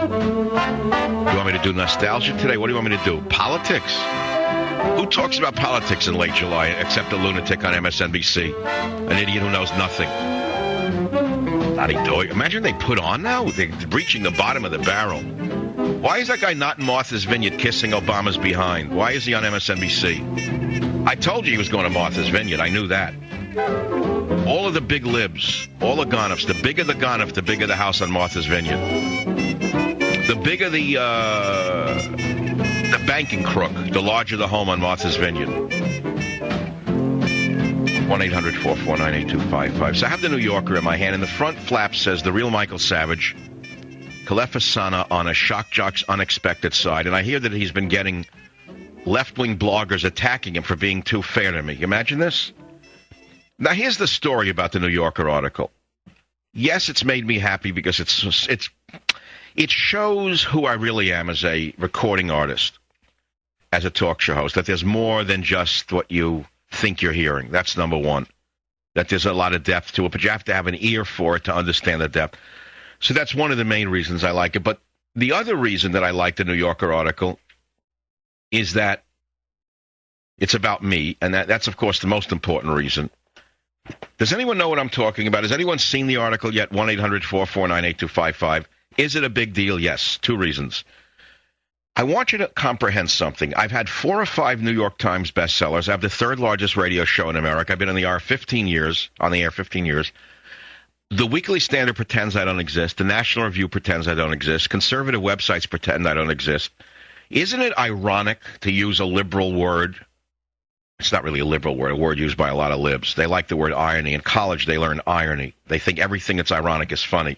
You want me to do nostalgia today? What do you want me to do? Politics? Who talks about politics in late July except a lunatic on MSNBC? An idiot who knows nothing. Imagine they put on now? They're reaching the bottom of the barrel. Why is that guy not in Martha's Vineyard kissing Obama's behind? Why is he on MSNBC? I told you he was going to Martha's Vineyard. I knew that. All of the big libs, all the Gonoffs, the bigger the Gonoff, the bigger the house on Martha's Vineyard. The bigger the banking crook, the larger the home on Martha's Vineyard. 1-800-449-8255. So I have the New Yorker in my hand, and the front flap says, "The real Michael Savage, Kalefa Sana on a shock jock's unexpected side." And I hear that he's been getting left-wing bloggers attacking him for being too fair to me. Imagine this. Now, here's the story about the New Yorker article. Yes, it's made me happy because it shows who I really am as a recording artist, as a talk show host, that there's more than just what you think you're hearing. That's number one. That there's a lot of depth to it, but you have to have an ear for it to understand the depth. So that's one of the main reasons I like it. But the other reason that I like the New Yorker article is that it's about me, and that's, of course, the most important reason. Does anyone know what I'm talking about? Has anyone seen the article yet? 1-800-449-8255. Is it a big deal? Yes. Two reasons. I want you to comprehend something. I've had 4 or 5 New York Times bestsellers. I have the 3rd largest radio show in America. I've been on the air 15 years. The Weekly Standard pretends I don't exist. The National Review pretends I don't exist. Conservative websites pretend I don't exist. Isn't it ironic, to use a liberal word? It's not really a liberal word, a word used by a lot of libs. They like the word irony. In college, they learn irony. They think everything that's ironic is funny.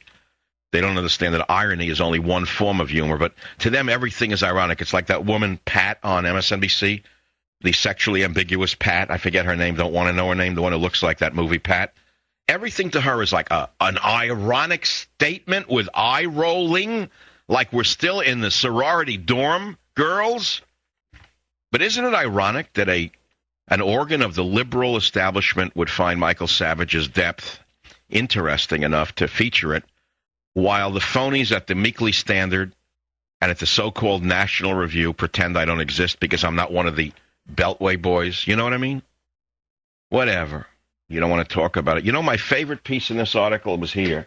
They don't understand that irony is only one form of humor, but to them, everything is ironic. It's like that woman, Pat, on MSNBC, the sexually ambiguous Pat. I forget her name. Don't want to know her name. The one who looks like that movie, Pat. Everything to her is like an ironic statement with eye rolling, like we're still in the sorority dorm, girls. But isn't it ironic that an organ of the liberal establishment would find Michael Savage's depth interesting enough to feature it, while the phonies at the Weekly Standard and at the so-called National Review pretend I don't exist because I'm not one of the Beltway boys? You know what I mean? Whatever. You don't want to talk about it. You know, my favorite piece in this article was here.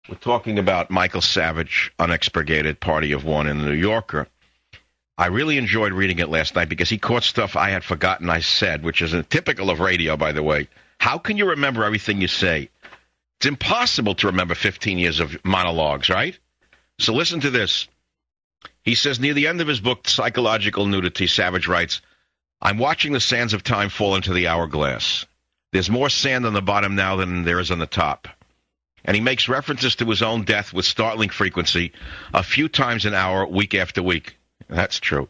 We're talking about Michael Savage, unexpurgated party of one in the New Yorker. I really enjoyed reading it last night because he caught stuff I had forgotten I said, which is typical of radio, by the way. How can you remember everything you say? It's impossible to remember 15 years of monologues, right? So listen to this. He says, near the end of his book, Psychological Nudity, Savage writes, "I'm watching the sands of time fall into the hourglass. There's more sand on the bottom now than there is on the top." And he makes references to his own death with startling frequency, a few times an hour, week after week. That's true.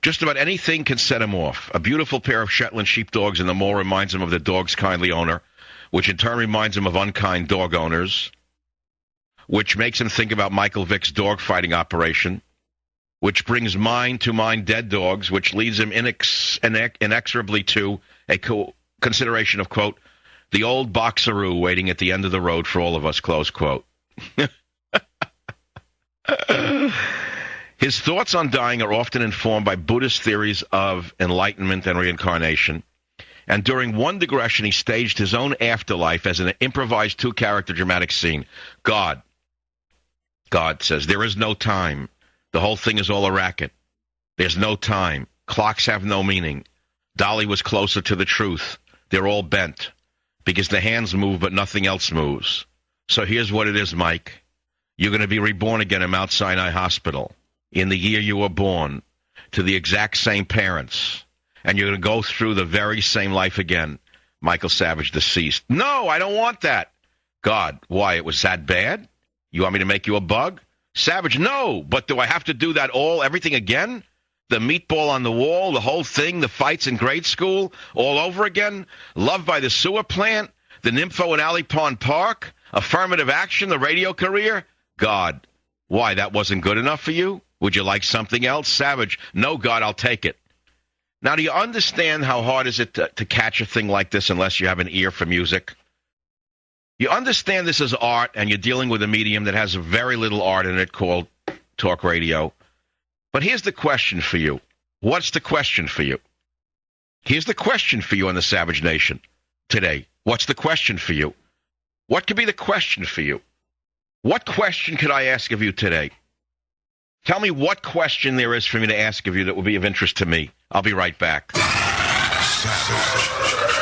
Just about anything can set him off. A beautiful pair of Shetland sheepdogs in the mall reminds him of the dog's kindly owner, which in turn reminds him of unkind dog owners, which makes him think about Michael Vick's dog-fighting operation, which brings mind to mind dead dogs, which leads him inexorably to a consideration of, quote, the old boxeroo waiting at the end of the road for all of us, close quote. His thoughts on dying are often informed by Buddhist theories of enlightenment and reincarnation. And during one digression, he staged his own afterlife as an improvised 2-character dramatic scene. God says, there is no time. The whole thing is all a racket. There's no time. Clocks have no meaning. Dolly was closer to the truth. They're all bent because the hands move, but nothing else moves. So here's what it is, Mike. You're going to be reborn again in Mount Sinai Hospital in the year you were born to the exact same parents. And you're going to go through the very same life again. Michael Savage, deceased. No, I don't want that. God, why? It was that bad? You want me to make you a bug? Savage, no, but do I have to do that everything again? The meatball on the wall, the whole thing, the fights in grade school, all over again? Love by the sewer plant, the nympho in Alley Pond Park, affirmative action, the radio career? God, why, that wasn't good enough for you? Would you like something else? Savage, no, God, I'll take it. Now, do you understand how hard is it to catch a thing like this unless you have an ear for music? You understand this is art, and you're dealing with a medium that has very little art in it called talk radio. But here's the question for you. What's the question for you? Here's the question for you on the Savage Nation today. What's the question for you? What could be the question for you? What question could I ask of you today? Tell me what question there is for me to ask of you that will be of interest to me. I'll be right back. Savage.